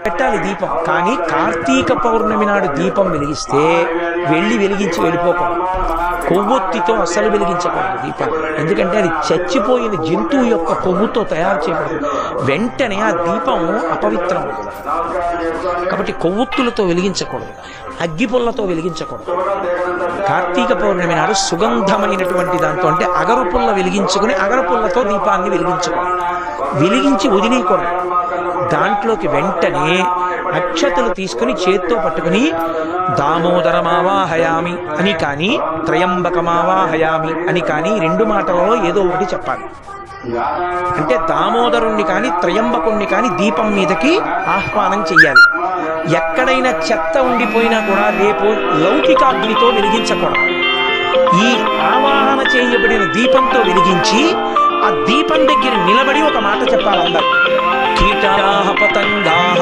పెట్టాలి దీపం. కానీ కార్తీక పౌర్ణమి నాడు దీపం వెలిగిస్తే వెలిగించి వెళ్ళిపోకూడదు. కొవ్వొత్తితో అస్సలు వెలిగించకూడదు దీపాన్ని. ఎందుకంటే అది చచ్చిపోయిన జంతువు యొక్క కొవ్వుతో తయారు చేయకూడదు. వెంటనే ఆ దీపం అపవిత్రం. కాబట్టి కొవ్వొత్తులతో వెలిగించకూడదు, అగ్గిపుల్లతో వెలిగించకూడదు. కార్తీక పౌర్ణమి నాడు సుగంధమైనటువంటి దాంతో, అంటే అగరుపుల్ల వెలిగించుకుని అగరుపుల్లతో దీపాన్ని వెలిగించకూడదు, వెలిగించి వదిలేయకూడదు. దాంట్లోకి వెంటనే అక్షతలు తీసుకుని చేత్తో పట్టుకుని దామోదరమావాహయామి అని కానీ త్రయంబకమావాహయామి అని కానీ 2 మాటలలో ఏదో ఒకటి చెప్పాలి. అంటే దామోదరుణ్ణి కానీ త్రయంబకుణ్ణి కానీ దీపం మీదకి ఆహ్వానం చెయ్యాలి. ఎక్కడైనా చెత్త ఉండిపోయినా కూడా రేపు లౌకికాగ్నితో వెలిగించకూడదు. ఈ ఆవాహన చేయబడిన దీపంతో వెలిగించి ఆ దీపం దగ్గర నిలబడి ఒక మాట చెప్పాలి అందరూ. కీటాః పతంగాః